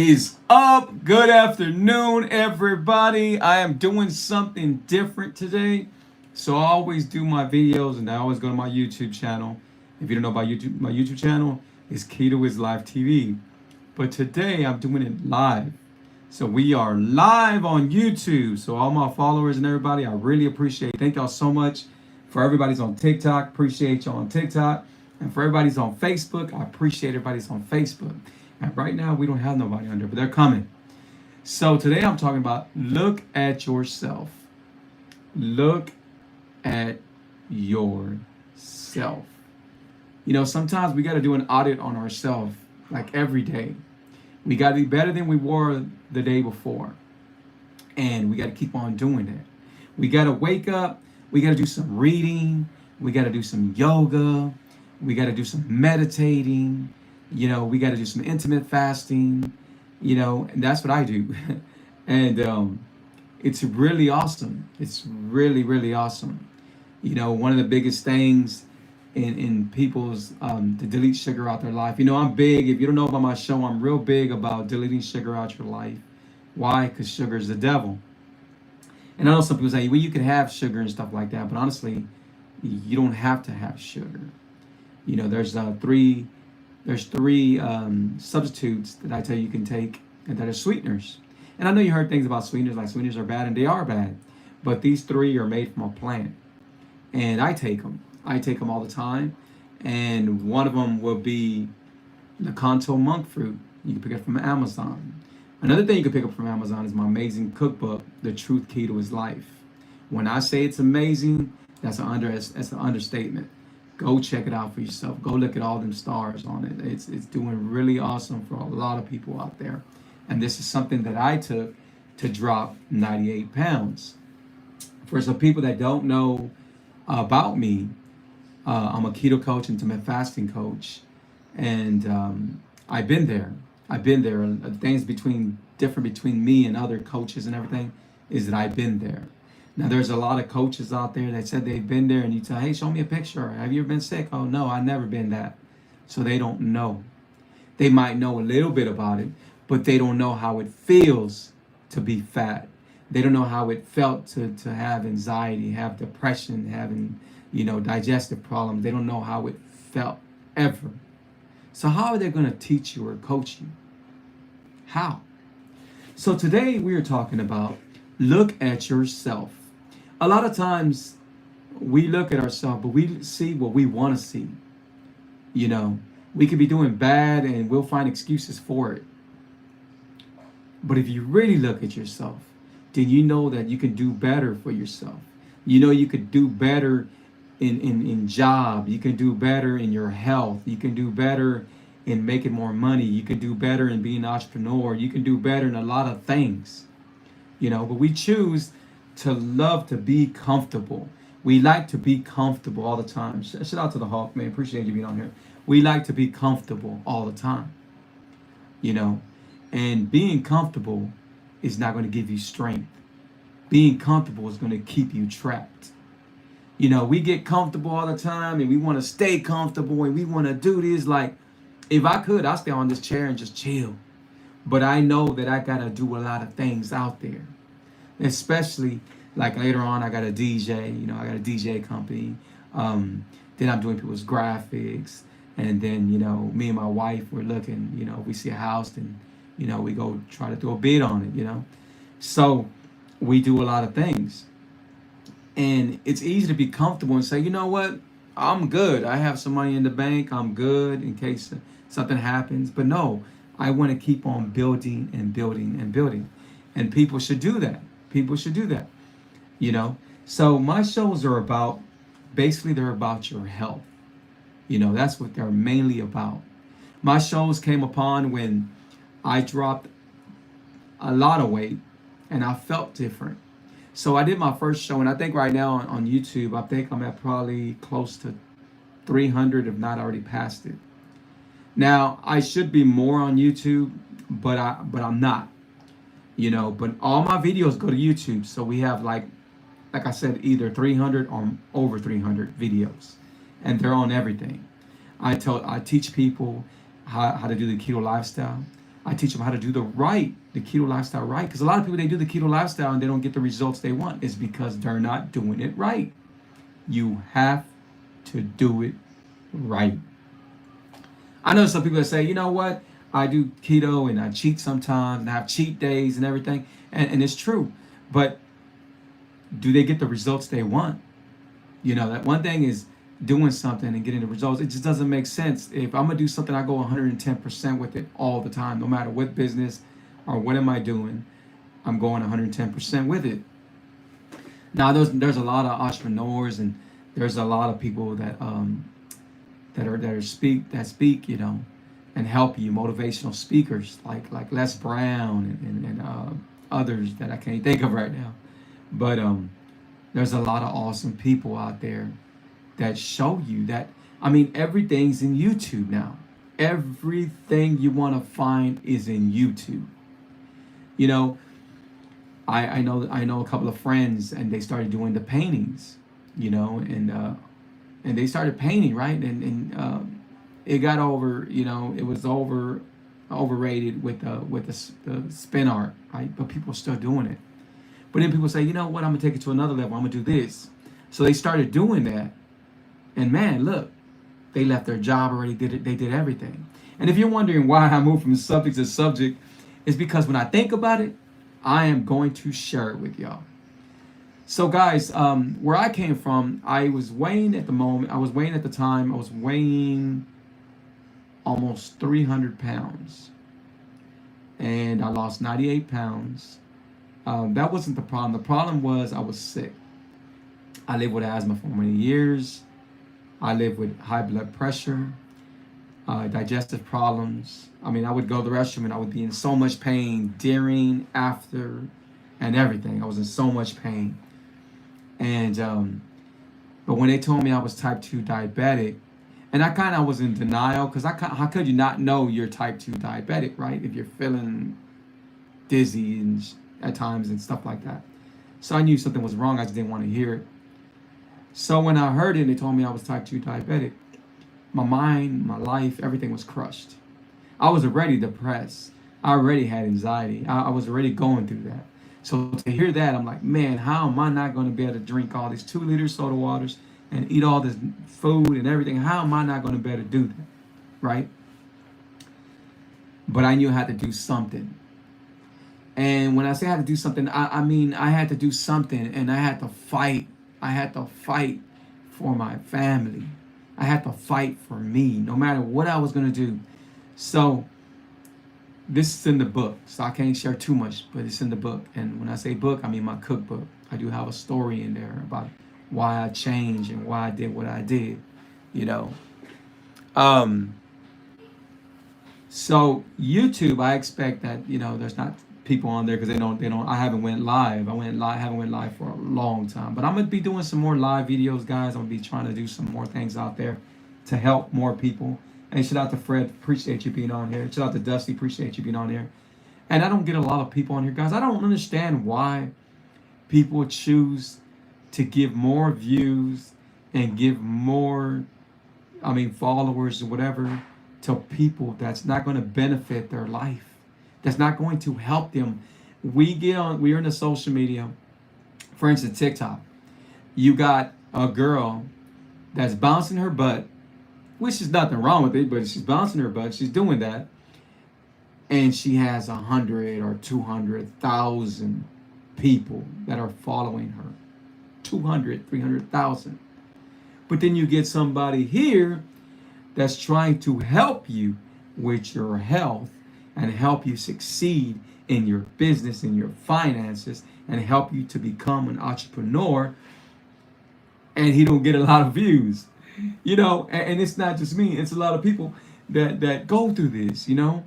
is up? Good afternoon, everybody. I am doing something different today. So I always do my videos and I always go to my YouTube channel. If you don't know about YouTube, my YouTube channel is Keto is Live TV. But today I'm doing it live. So we are live on YouTube. So all my followers and everybody, I really appreciate it. Thank y'all so much. For everybody's on TikTok, appreciate y'all on TikTok. And for everybody's on Facebook, I appreciate everybody's on Facebook. And right now we don't have nobody on there, but they're coming. So today I'm talking about look at yourself. Look at yourself. You know, sometimes we got to do an audit on ourselves, like every day. We got to be better than we were the day before. And we got to keep on doing that. We got to wake up. We got to do some reading. We got to do some yoga. We got to do some meditating. You know, we got to do some intermittent fasting. You know, and that's what I do. And it's really awesome. It's really, really awesome. You know, one of the biggest things in people's to delete sugar out their life. You know, I'm big. If you don't know about my show, I'm real big about deleting sugar out your life. Why? Because sugar is the devil. And I know some people say, well, you can have sugar and stuff like that, but honestly, you don't have to have sugar. You know, there's three substitutes that I tell you can take and that are sweeteners. And I know you heard things about sweeteners, like sweeteners are bad, and they are bad. But these three are made from a plant. And I take them. I take them all the time. And one of them will be the Kanto monk fruit. You can pick it from Amazon. Another thing you can pick up from Amazon is my amazing cookbook, The Truth Key to His Life. When I say it's amazing, that's an understatement. Go check it out for yourself. Go look at all them stars on it. It's doing really awesome for a lot of people out there. And this is something that I took to drop 98 pounds. For some people that don't know about me, I'm a keto coach, intermittent fasting coach, and I've been there. Things different between me and other coaches and everything is that I've been there. Now, there's a lot of coaches out there that said they've been there, and you tell, hey, show me a picture. Have you ever been sick? Oh, no, I've never been that. So they don't know. They might know a little bit about it, but they don't know how it feels to be fat. They don't know how it felt to have anxiety, have depression, having, digestive problems. They don't know how it felt ever. So how are they going to teach you or coach you? How? So today we are talking about look at yourself. A lot of times we look at ourselves, but we see what we want to see. You know, we could be doing bad and we'll find excuses for it. But if you really look at yourself, then you know that you can do better for yourself. You know you could do better in job. You can do better in your health. You can do better in making more money. You can do better in being an entrepreneur. You can do better in a lot of things. But we choose to love to be comfortable. We like to be comfortable all the time. Shout out to the Hawk, man. Appreciate you being on here. We like to be comfortable all the time. And being comfortable is not going to give you strength. Being comfortable is going to keep you trapped. We get comfortable all the time and we want to stay comfortable and we want to do this. Like, if I could, I'd stay on this chair and just chill. But I know that I got to do a lot of things out there. Especially, like later on, I got a DJ, I got a DJ company. Then I'm doing people's graphics. And then, me and my wife, we're looking, if we see a house, then, we go try to throw a bid on it, So we do a lot of things. And it's easy to be comfortable and say, you know what, I'm good. I have some money in the bank. I'm good in case something happens. But no, I want to keep on building and building and building. And people should do that. People should do that. So my shows are about, basically they're about your health. That's what they're mainly about. My shows came upon when I dropped a lot of weight and I felt different. So I did my first show, and I think right now on YouTube, I think I'm at probably close to 300, if not already past it. Now, I should be more on YouTube, but I'm not. But all my videos go to YouTube. So we have like I said, either 300 or over 300 videos. And they're on everything. I teach people how to do the keto lifestyle. I teach them how to do the keto lifestyle right. Because a lot of people, they do the keto lifestyle and they don't get the results they want. It's because they're not doing it right. You have to do it right. I know some people that say, you know what, I do keto and I cheat sometimes and I have cheat days and everything. And it's true. But do they get the results they want? You know, that one thing is doing something and getting the results. It just doesn't make sense. If I'm going to do something, I go 110% with it all the time, no matter what business or what am I doing, I'm going 110% with it. Now, there's a lot of entrepreneurs and there's a lot of people that speak, you know, and help you, motivational speakers like Les Brown and others that I can't think of right now. But there's a lot of awesome people out there that show you that. I mean, everything's in YouTube now. Everything you want to find is in YouTube. You know, I know a couple of friends and they started doing the paintings, you know, and they started painting, right? And it got over, you know, it was overrated with the spin art, right? But people are still doing it. But then people say, you know what, I'm gonna take it to another level. I'm gonna do this. So they started doing that, and man, look, they left their job already. They did everything. And if you're wondering why I moved from subject to subject, it's because when I think about it, I am going to share it with y'all. So guys, where I came from, I was weighing at the time, I was weighing almost 300 pounds. And I lost 98 pounds. That wasn't the problem. The problem was I was sick. I lived with asthma for many years. I lived with high blood pressure, digestive problems. I mean, I would go to the restroom and I would be in so much pain during, after, and everything. I was in so much pain. And but when they told me I was type 2 diabetic, and I kind of was in denial, because how could you not know you're type 2 diabetic, right? If you're feeling dizzy and at times and stuff like that. So I knew something was wrong. I just didn't want to hear it. So when I heard it and they told me I was type 2 diabetic, my mind, my life, everything was crushed. I was already depressed. I already had anxiety. I was already going through that. So to hear that, I'm like, man, how am I not going to be able to drink all these 2-liter soda waters and eat all this food and everything? How am I not going to be able to do that? Right? But I knew I had to do something. And when I say I had to do something, I mean I had to do something, and I had to fight. I had to fight for my family. I had to fight for me, no matter what I was going to do. So this is in the book, so I can't share too much, but it's in the book. And when I say book, I mean my cookbook. I do have a story in there about why I changed and why I did what I did, you know. So YouTube, I expect that, you know, there's not people on there because they don't. I haven't went live. Haven't went live for a long time. But I'm gonna be doing some more live videos, guys. I'm gonna be trying to do some more things out there to help more people. And shout out to Fred, appreciate you being on here. Shout out to Dusty, appreciate you being on here. And I don't get a lot of people on here, guys. I don't understand why people choose to give more views and give more, followers or whatever to people that's not going to benefit their life. That's not going to help them. We're in the social media, for instance, TikTok. You got a girl that's bouncing her butt, which is nothing wrong with it, but she's bouncing her butt. She's doing that. And she has 100 or 200,000 people that are following her. 200, 300,000. But then you get somebody here that's trying to help you with your health and help you succeed in your business, in your finances, and help you to become an entrepreneur. And he don't get a lot of views, you know. And it's not just me; it's a lot of people that go through this, you know.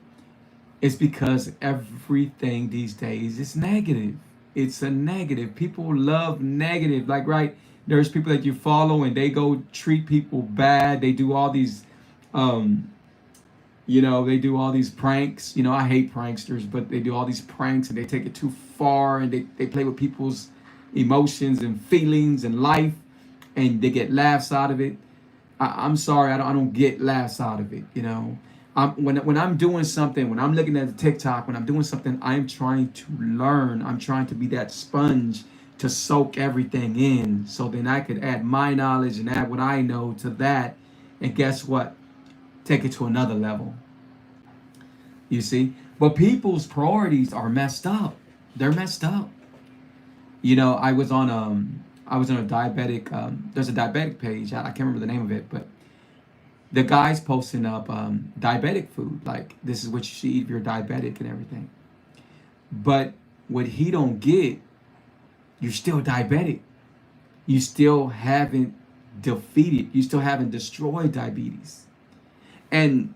It's because everything these days is negative. It's a negative. People love negative. Like, right, there's people that you follow and they go treat people bad. They do all these, they do all these pranks. You know, I hate pranksters, but they do all these pranks and they take it too far and they play with people's emotions and feelings and life, and they get laughs out of it. I'm sorry, I don't get laughs out of it, you know. When I'm doing something, when I'm looking at the TikTok, when I'm doing something, I'm trying to learn. I'm trying to be that sponge to soak everything in, so then I could add my knowledge and add what I know to that, and guess what? Take it to another level. You see, but people's priorities are messed up. They're messed up. I was on a diabetic. There's a diabetic page. I can't remember the name of it, but the guy's posting up diabetic food, like this is what you should eat if you're diabetic and everything. But what he don't get, you're still diabetic. You still haven't defeated. You still haven't destroyed diabetes. And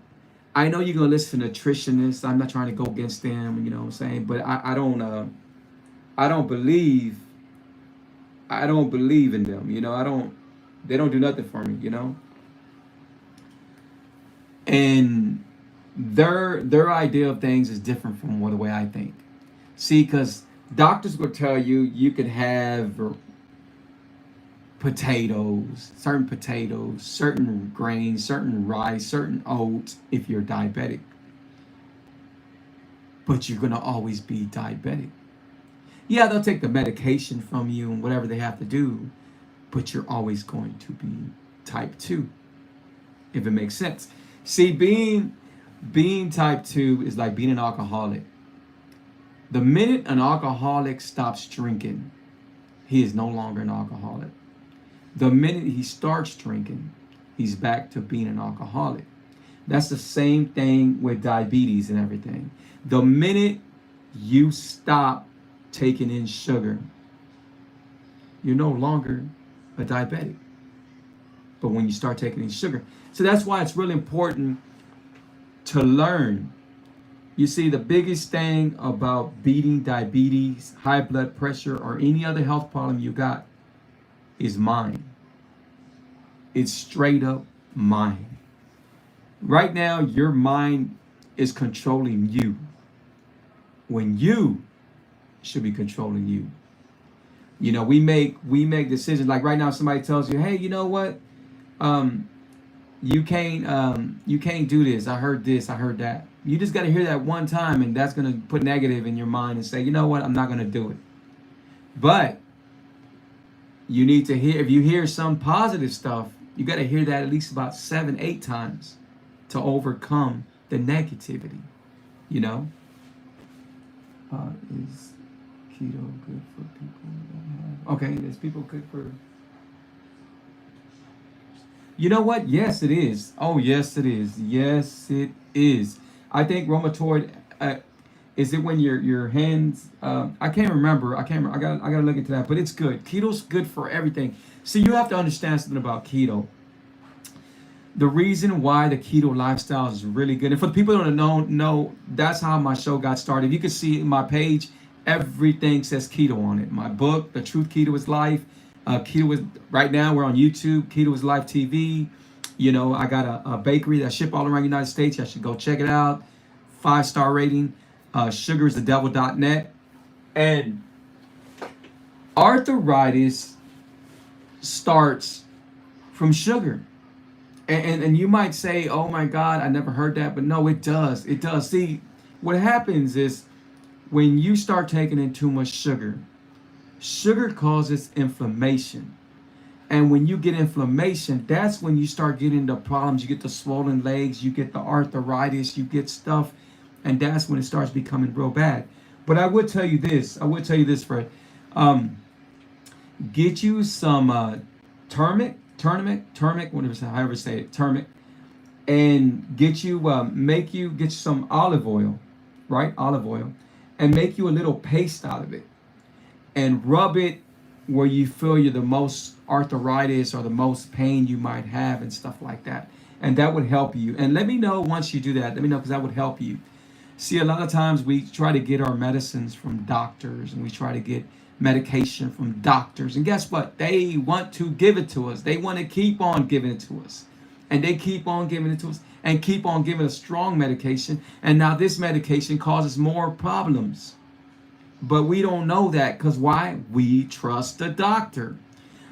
I know you're gonna listen to nutritionists. I'm not trying to go against them, you know what I'm saying. But I don't believe I don't believe in them. They don't do nothing for me. And their idea of things is different from the way I think. See, because doctors will tell you you could have potatoes, certain grains, certain rice, certain oats if you're diabetic. But you're gonna always be diabetic. Yeah, they'll take the medication from you and whatever they have to do, but you're always going to be type 2, if it makes sense. See, being type 2 is like being an alcoholic. The minute an alcoholic stops drinking, he is no longer an alcoholic. The minute he starts drinking, he's back to being an alcoholic. That's the same thing with diabetes and everything. The minute you stop taking in sugar, you're no longer a diabetic. But when you start taking in sugar, so that's why it's really important to learn. You see, the biggest thing about beating diabetes, high blood pressure, or any other health problem you got is mind. It's straight up mind. Right now, your mind is controlling you when you should be controlling you. We make decisions. Like right now, somebody tells you, "Hey, you know what? You can't do this. I heard this. I heard that." You just got to hear that one time, and that's gonna put negative in your mind and say, "You know what? I'm not gonna do it." But you need to hear. If you hear some positive stuff, you got to hear that at least about 7, 8 times to overcome the negativity. You know. Is keto good for people that have? Okay, is people good for? You know what? Yes, it is. Oh, yes, it is. Yes, it is. I think rheumatoid. Is it when your hands? I can't remember. I can't. I gotta look into that. But it's good. Keto's good for everything. See, you have to understand something about keto. The reason why the keto lifestyle is really good, and for the people that don't know, that's how my show got started. You can see in my page, everything says keto on it. My book, The Truth Keto is Life. Keto is right now. We're on YouTube. Keto is Life TV. I got a bakery that ship all around the United States. I should go check it out. 5-star rating. Sugaristhedevil.net. And arthritis starts from sugar. And you might say, "Oh my God, I never heard that." But no, it does. It does. See, what happens is when you start taking in too much sugar, sugar causes inflammation. And when you get inflammation, that's when you start getting the problems. You get the swollen legs, you get the arthritis, you get stuff. And that's when it starts becoming real bad. But I would tell you this. Fred. Get you some turmeric, whatever, however say it, turmeric, and get you get you some olive oil, right? Olive oil, and make you a little paste out of it, and rub it where you feel you're the most arthritis or the most pain you might have and stuff like that, and that would help you. And let me know once you do that. Let me know, because that would help you. See, a lot of times we try to get our medicines from doctors, and we try to get medication from doctors, and guess what? They want to give it to us. They want to keep on giving it to us, and they keep on giving it to us and keep on giving us strong medication, and now this medication causes more problems. But we don't know that, because why? We trust the doctor.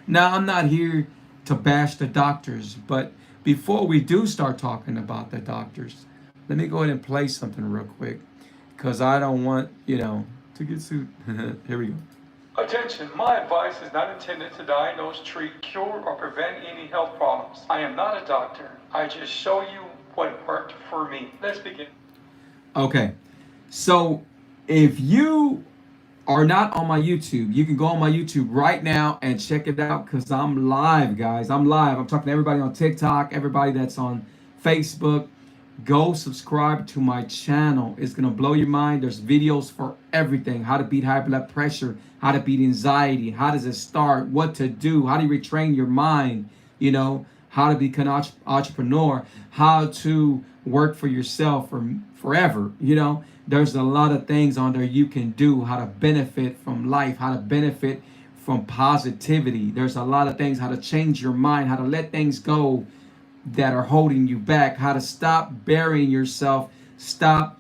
Now, I'm not here to bash the doctors, but before we do start talking about the doctors, Let me go ahead and play something real quick because I don't want, to get sued. Here we go. Attention, my advice is not intended to diagnose, treat, cure, or prevent any health problems. I am not a doctor. I just show you what worked for me. Let's begin. Okay, so if you are not on my YouTube, you can go on my YouTube right now and check it out because I'm live, guys. I'm live. I'm talking to everybody on TikTok, everybody that's on Facebook. Go subscribe to my channel. It's going to blow your mind. There's videos for everything. How to beat high blood pressure, how to beat anxiety, how does it start, what to do, how do you retrain your mind, how to become an entrepreneur, how to work for yourself for forever. There's a lot of things on there you can do, how to benefit from life, how to benefit from positivity. There's a lot of things, how to change your mind, how to let things go that are holding you back, how to stop burying yourself, stop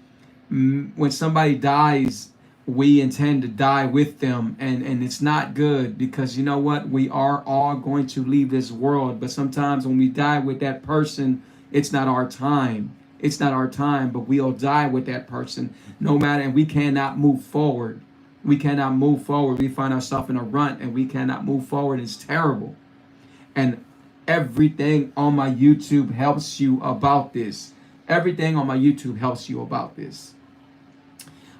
when somebody dies, we intend to die with them, and it's not good because you know what, we are all going to leave this world, but sometimes when we die with that person, it's not our time. It's not our time, but we'll die with that person no matter, and we cannot move forward. We cannot move forward. We find ourselves in a rut and we cannot move forward. It's terrible. And everything on my YouTube helps you about this. Everything on my YouTube helps you about this.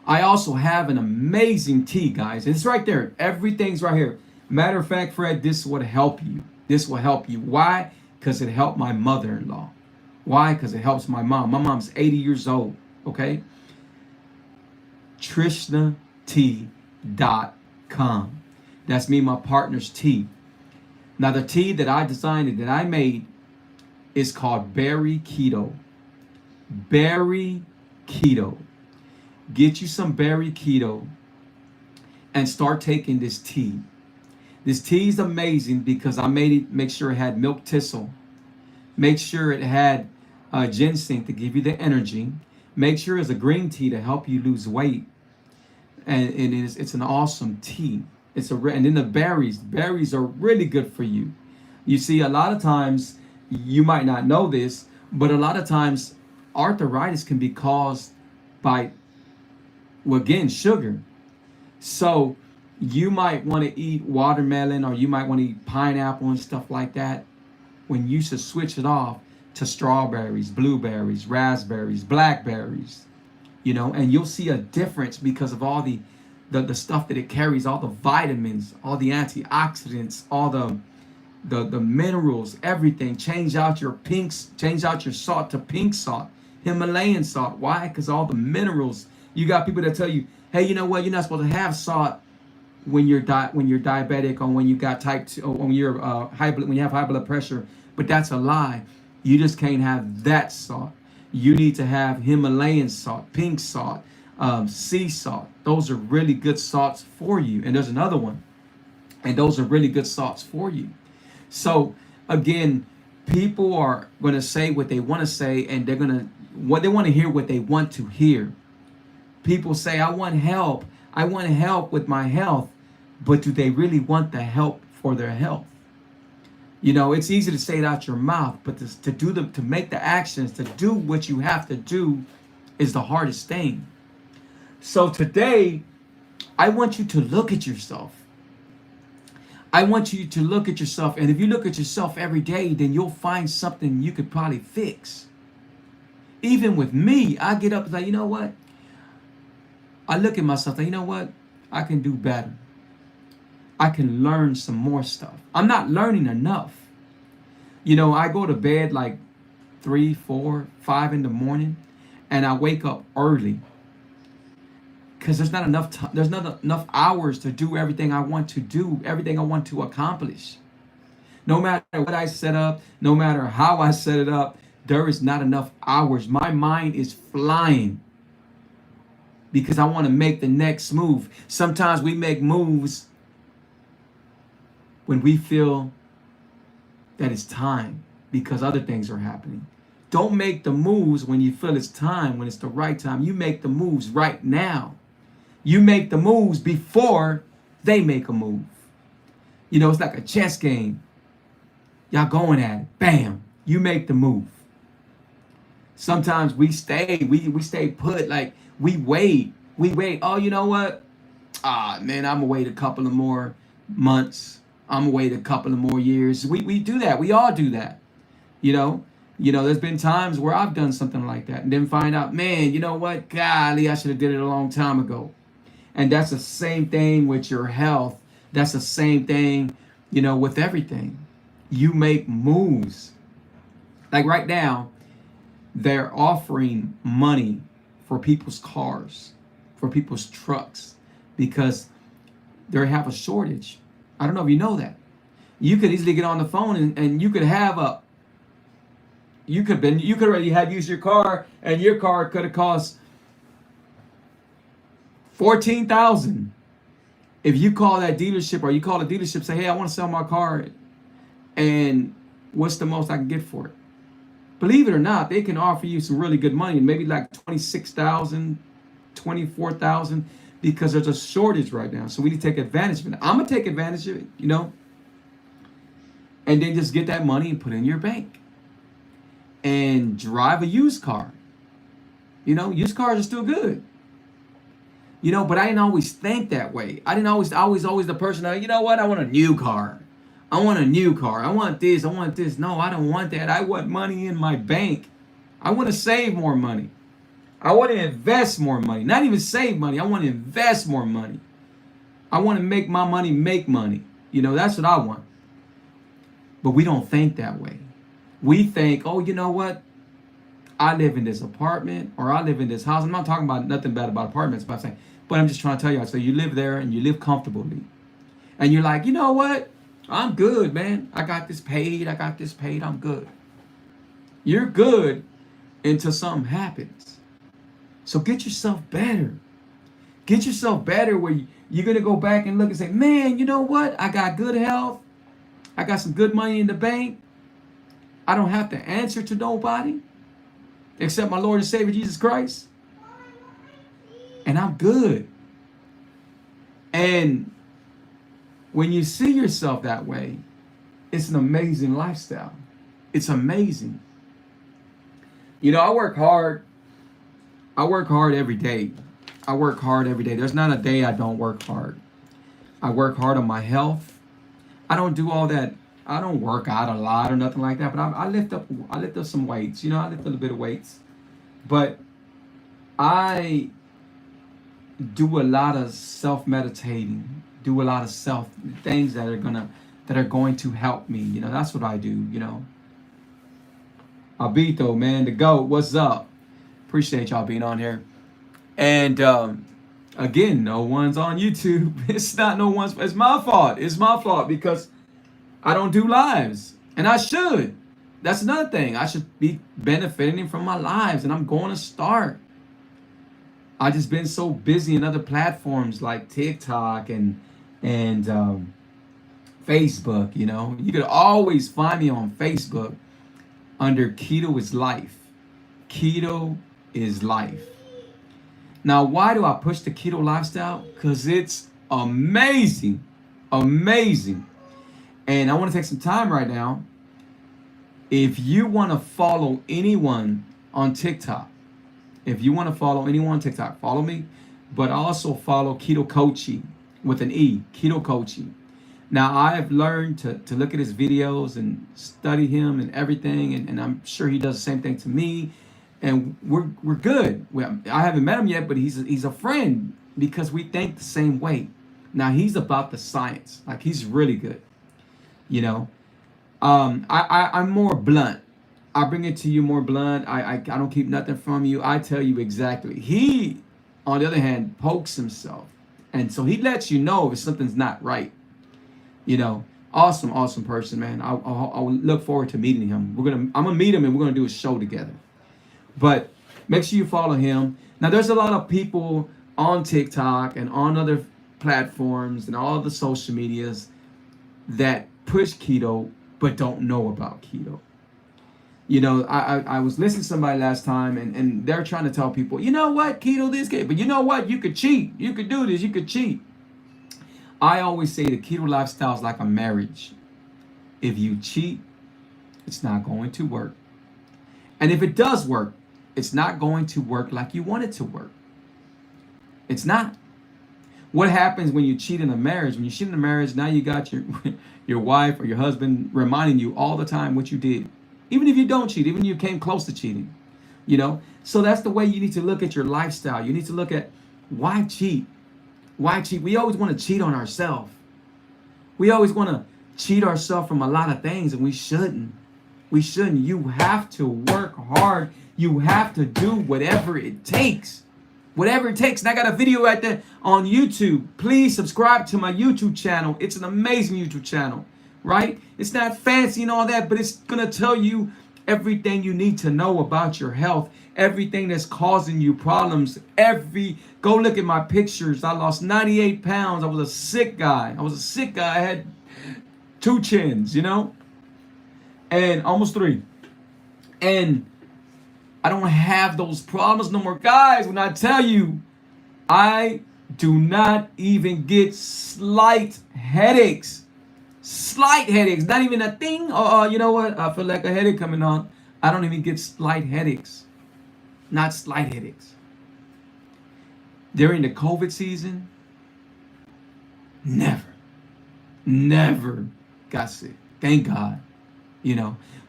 I also have an amazing tea, guys. It's right there. Everything's right here. Matter of fact, Fred, this would help you. This will help you. Why? Because it helped my mother-in-law. Why? Because it helps my mom. My mom's 80 years old. Okay? TrishnaTea.com. That's me, my partner's tea. Now, the tea that I designed and that I made is called Berry Keto. Berry Keto. Get you some Berry Keto and start taking this tea. This tea is amazing because I made it, make sure it had milk thistle. Make sure it had ginseng to give you the energy. Make sure it's a green tea to help you lose weight. And it's an awesome tea. And then the berries are really good for you. You see, a lot of times, you might not know this, but a lot of times arthritis can be caused by, well, again, sugar. So you might want to eat watermelon or you might want to eat pineapple and stuff like that when you should switch it off to strawberries, blueberries, raspberries, blackberries, and you'll see a difference because of all the stuff that it carries, all the vitamins, all the antioxidants, all the minerals, everything. Change out your salt to pink salt, Himalayan salt. Why? Because all the minerals. You got people that tell you, hey, you know what? You're not supposed to have salt when you're diabetic or when you got type 2 or when you have high blood pressure. But that's a lie. You just can't have that salt. You need to have Himalayan salt, pink salt, sea salt. Those are really good salts for you. And there's another one. And those are really good salts for you. So again, people are going to say what they want to say, and they want to hear what they want to hear. People say, I want help. I want help with my health. But do they really want the help for their health? It's easy to say it out your mouth, but to make the actions, to do what you have to do is the hardest thing. So today, I want you to look at yourself. I want you to look at yourself. And if you look at yourself every day, then you'll find something you could probably fix. Even with me, I get up and say, you know what? I look at myself and you know what? I can do better. I can learn some more stuff. I'm not learning enough. I go to bed like 3, 4, 5 in the morning, and I wake up early because there's not enough time. There's not enough hours to do everything I want to do, everything I want to accomplish. No matter what I set up, no matter how I set it up, there is not enough hours. My mind is flying because I want to make the next move. Sometimes we make moves when we feel that it's time because other things are happening. Don't make the moves when you feel it's time, when it's the right time. You make the moves right now. You make the moves before they make a move. It's like a chess game. Y'all going at it. Bam. You make the move. Sometimes we stay put, like we wait. Oh, you know what? Ah, man, I'm gonna wait a couple of more months. I'm gonna wait a couple of more years. We do that. We all do that. You know, there's been times where I've done something like that and then find out, man, you know what? Golly, I should have did it a long time ago. And that's the same thing with your health. That's the same thing, with everything. You make moves. Like right now, they're offering money for people's cars, for people's trucks, because they have a shortage. I don't know if you know that. You could easily get on the phone and you could have you could already have used your car, and your car could have cost 14,000. If you call that dealership, or you call the dealership, say, hey, I want to sell my car, and what's the most I can get for it? Believe it or not, they can offer you some really good money, maybe like 26,000, 24,000, because there's a shortage right now. So we need to take advantage of it. I'm gonna take advantage of it, and then just get that money and put it in your bank and drive a used car. Used cars are still good. But I didn't always think that way. I didn't always the person that, you know what, I want a new car. I want a new car. I want this. I want this. No, I don't want that. I want money in my bank. I want to save more money. I want to invest more money. Not even save money. I want to invest more money. I want to make my money make money. That's what I want. But we don't think that way. We think, oh, you know what? I live in this apartment, or I live in this house. I'm not talking about nothing bad about apartments, but I'm just trying to tell you. So you live there and you live comfortably. And you're like, you know what? I'm good, man. I got this paid. I'm good. You're good until something happens. So get yourself better. Get yourself better where you're going to go back and look and say, man, you know what? I got good health. I got some good money in the bank. I don't have to answer to nobody except my Lord and Savior Jesus Christ. And I'm good. And when you see yourself that way, it's an amazing lifestyle. It's amazing. I work hard. I work hard every day. I work hard every day. There's not a day I don't work hard. I work hard on my health. I don't do all that. I don't work out a lot or nothing like that, but I lift up some weights. I lift a little bit of weights. But I do a lot of self-meditating, do a lot of self things that are going to help me. That's what I do, Abito, man, the GOAT, what's up? Appreciate y'all being on here. And again, no one's on YouTube. It's not no one's, it's my fault. It's my fault because I don't do lives. And I should. That's another thing. I should be benefiting from my lives, and I'm going to start. I just been so busy in other platforms like TikTok and Facebook. You could always find me on Facebook under Keto is Life. Keto is life. Now, why do I push the keto lifestyle? Because it's amazing. Amazing. And I want to take some time right now. If you want to follow anyone on TikTok, follow me. But also follow Keto Coaching with an E, Keto Coaching. Now, I have learned to look at his videos and study him and everything. And I'm sure he does the same thing to me. And we're good. I haven't met him yet, but he's a friend because we think the same way. Now, he's about the science. Like, he's really good. I'm more blunt. I bring it to you more blunt. I don't keep nothing from you. I tell you exactly. He, on the other hand, pokes himself. And so he lets you know if something's not right. Awesome person, man. I'll look forward to meeting him. I'm gonna meet him and we're gonna do a show together. But make sure you follow him. Now, there's a lot of people on TikTok and on other platforms and all the social medias that push keto but don't know about keto. I was listening to somebody last time and they're trying to tell people, you know what, keto this, but you know what, you could cheat. You could do this, you could cheat. I always say the keto lifestyle is like a marriage. If you cheat, it's not going to work. And if it does work, It's not going to work like you want it to work. It's not. What happens when you cheat in a marriage? When you cheat in a marriage, now you got your your wife or your husband reminding you all the time what you did. Even if you don't cheat, even if you came close to cheating, you know? So that's the way you need to look at your lifestyle. You need to look at why cheat? Why cheat? We always want to cheat on ourselves. We always want to cheat ourselves from a lot of things, and we shouldn't. We shouldn't. You have to work hard. You have to do whatever it takes. Whatever it takes. And I got a video right there on YouTube. Please subscribe to my YouTube channel. It's an amazing YouTube channel, right? It's not fancy and all that, but it's going to tell you everything you need to know about your health, everything that's causing you problems. Go look at my pictures. I lost 98 pounds. I was a sick guy. I had 2 chins, and almost 3. And I don't have those problems no more. Guys, when I tell you, I do not even get slight headaches. Slight headaches. Not even a thing. You know what? I feel like a headache coming on. I don't even get slight headaches. Not slight headaches. During the COVID season, never got sick. Thank God.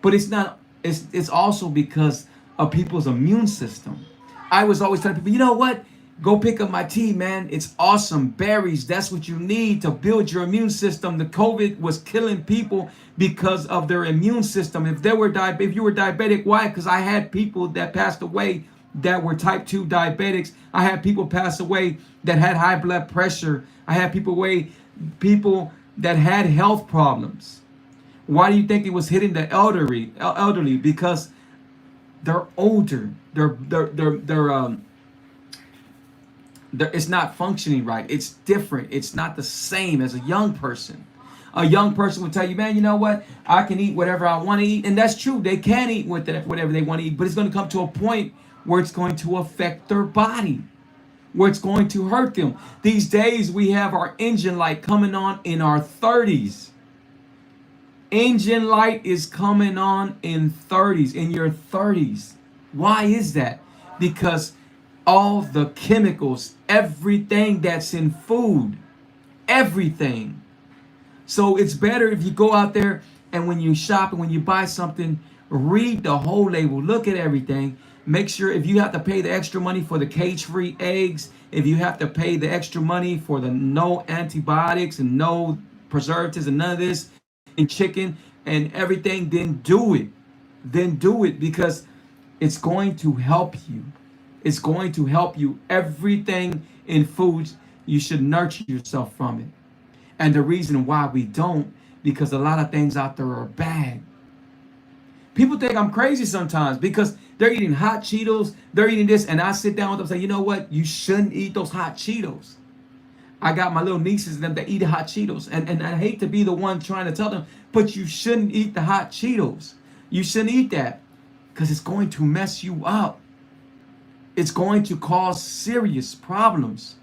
But it's also because of people's immune system. I was always telling people, you know what? Go pick up my tea, man. It's awesome. Berries, that's what you need to build your immune system. The COVID was killing people because of their immune system. If you were diabetic, why? Because I had people that passed away that were type 2 diabetics. I had people pass away that had high blood pressure. I had people that had health problems. Why do you think it was hitting the elderly? Because they're older. It's not functioning right. It's different. It's not the same as a young person. A young person would tell you, man, you know what? I can eat whatever I want to eat. And that's true. They can eat whatever they want to eat. But it's going to come to a point where it's going to affect their body, where it's going to hurt them. These days, we have our engine light coming on in our 30s. Engine light is coming on in your 30s. Why is that? Because all the chemicals, everything that's in food, everything. So it's better if you go out there and when you shop and when you buy something, read the whole label, look at everything. Make sure if you have to pay the extra money for the cage-free eggs, if you have to pay the extra money for the no antibiotics and no preservatives and none of this, and chicken and everything, then do it because it's going to help you. It's going to help you. Everything in foods, you should nurture yourself from it. And the reason why we don't, because a lot of things out there are bad. People think I'm crazy sometimes because they're eating hot Cheetos, they're eating this, and I sit down with them and say, you know what? You shouldn't eat those hot Cheetos. I got my little nieces and them that eat hot Cheetos. And I hate to be the one trying to tell them, but you shouldn't eat the hot Cheetos. You shouldn't eat that because it's going to mess you up. It's going to cause serious problems.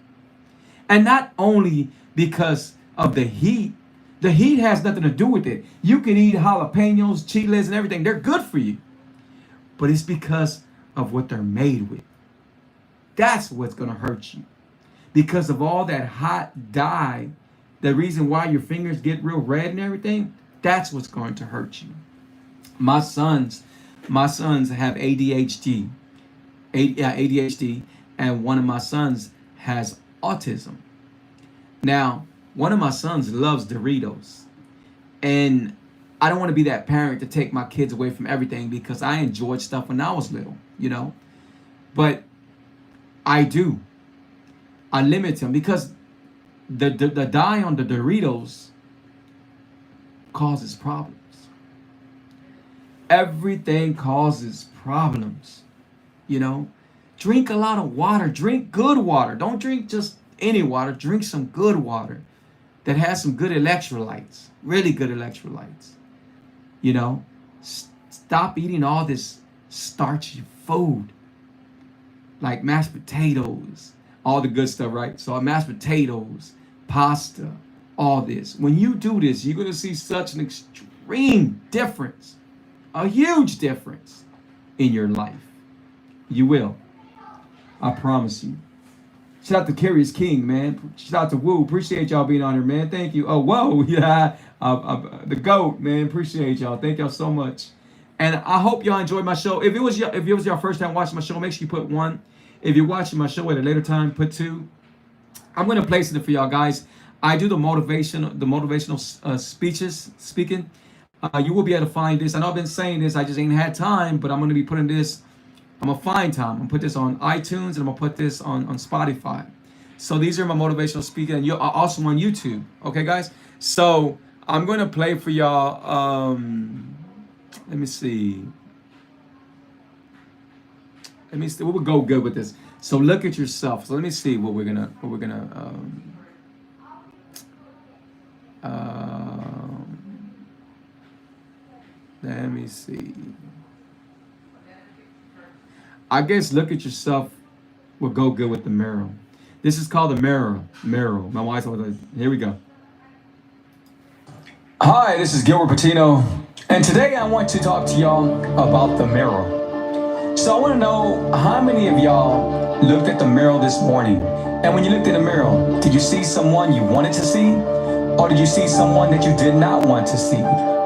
And not only because of the heat. The heat has nothing to do with it. You can eat jalapenos, chiles, and everything. They're good for you. But it's because of what they're made with. That's what's going to hurt you. Because of all that hot dye, the reason why your fingers get real red and everything, that's what's going to hurt you. My sons have ADHD. ADHD, and one of my sons has autism. Now, one of my sons loves Doritos. And I don't want to be that parent to take my kids away from everything because I enjoyed stuff when I was little, But I do. I limit them because the dye on the Doritos causes problems. Everything causes problems, Drink a lot of water. Drink good water. Don't drink just any water. Drink some good water that has some good electrolytes, really good electrolytes. Stop eating all this starchy food like mashed potatoes, all the good stuff, right? So mashed potatoes, pasta, all this. When you do this, you're going to see such an extreme difference, a huge difference in your life. You will. I promise you. Shout out to Curious King, man. Shout out to Woo. Appreciate y'all being on here, man. Thank you. Oh, whoa, yeah. The GOAT, man. Appreciate y'all. Thank y'all so much. And I hope y'all enjoyed my show. If it was your first time watching my show, make sure you put 1. If you're watching my show at a later time, put 2. I'm gonna place it for y'all guys. I do the motivational speaking. You will be able to find this. I know I've been saying this. I just ain't had time, but I'm gonna be putting this. I'm gonna find time. I'm gonna put this on iTunes and I'm gonna put this on Spotify. So these are my motivational speaking, and you're also on YouTube. Okay, guys. So I'm gonna play for y'all. Let me see. What would go good with this? So look at yourself. So let me see what we're gonna. Let me see. I guess look at yourself will go good with the mirror. This is called the mirror. Mirror. My wife's like, here we go. Hi, this is Gilbert Patino, and today I want to talk to y'all about the mirror. So I want to know how many of y'all looked at the mirror this morning, and when you looked in the mirror, did you see someone you wanted to see, or did you see someone that you did not want to see?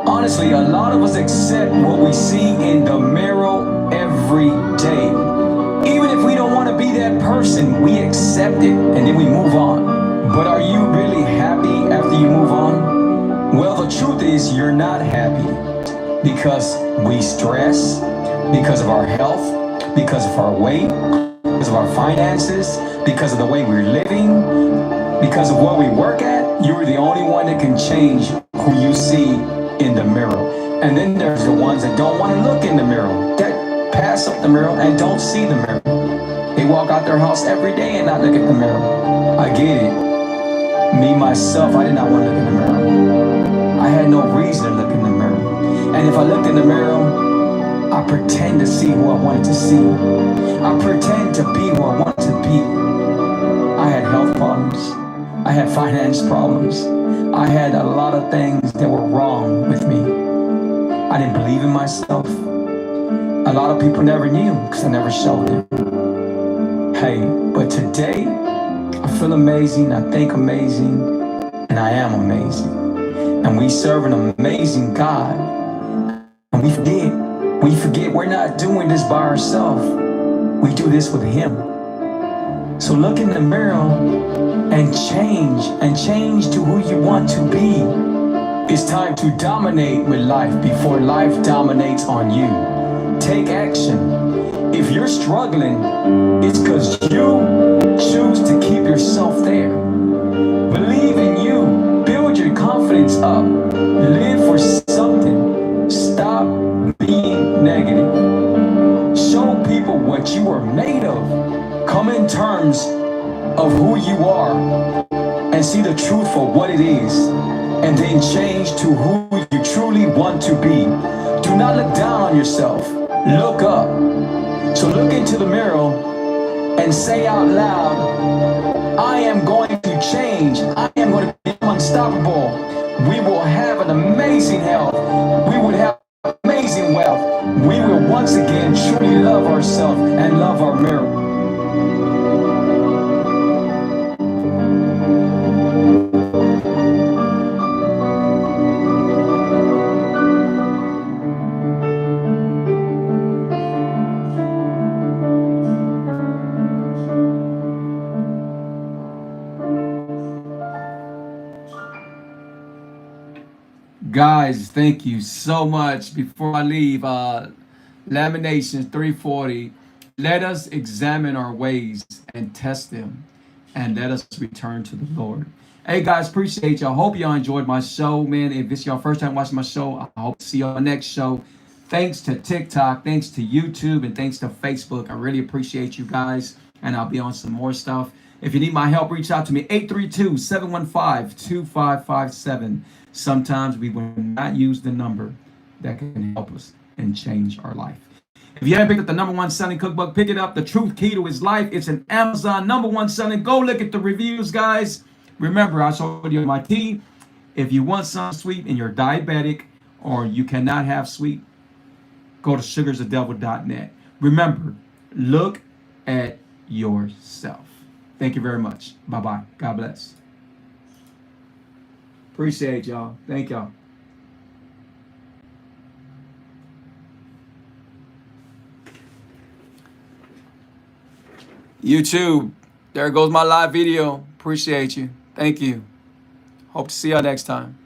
Honestly, a lot of us accept what we see in the mirror every day. Even if we don't want to be that person, we accept it and then we move on. But are you really happy after you move on? Well, the truth is you're not happy because we stress, because of our health, because of our weight, because of our finances, because of the way we're living, because of what we work at. You're the only one that can change who you see in the mirror. And then there's the ones that don't want to look in the mirror, that pass up the mirror and don't see the mirror. They walk out their house every day and not look at the mirror. I get it. Me, myself, I did not want to look in the mirror. I had no reason to look in the mirror. And if I looked in the mirror, I pretend to see who I wanted to see. I pretend to be who I wanted to be. I had health problems. I had finance problems. I had a lot of things that were wrong with me. I didn't believe in myself. A lot of people never knew because I never showed it. Hey, but today, I feel amazing, I think amazing, and I am amazing. And we serve an amazing God. And we forget we're not doing this by ourselves. We do this with Him. So look in the mirror and change to who you want to be. It's time to dominate with life before life dominates on you. Take action. If you're struggling, it's because you choose to keep yourself there. Believe in you. Build your confidence up. Live for something. Stop being negative. Show people what you are made of. Come in terms of who you are and see the truth for what it is, and then change to who you truly want to be. Do not look down on yourself. Look up. So look into the mirror and say out loud, I am going to change. I am going to be unstoppable. We will have an amazing health. We will have amazing wealth. We will once again truly love ourselves and love our mirror. Guys, thank you so much. Before I leave, Lamentations 3:40, let us examine our ways and test them, and let us return to the Lord. Hey guys, appreciate y'all. Hope y'all enjoyed my show, man. If it's your first time watching my show, I hope to see you on the next show. Thanks to TikTok, thanks to YouTube, and thanks to Facebook. I really appreciate you guys, and I'll be on some more stuff. If you need my help, reach out to me, 832-715-2557. Sometimes we will not use the number that can help us and change our life. If you haven't picked up the #1 selling cookbook, pick it up. The Truth Key to His Life. It's an Amazon #1 selling. Go look at the reviews, guys. Remember, I showed you my tea. If you want some sweet and you're diabetic or you cannot have sweet, go to sugarsthedevil.net. Remember, Look at yourself. Thank you very much. Bye-bye. God bless. Appreciate y'all. Thank y'all. YouTube, there goes my live video. Appreciate you. Thank you. Hope to see y'all next time.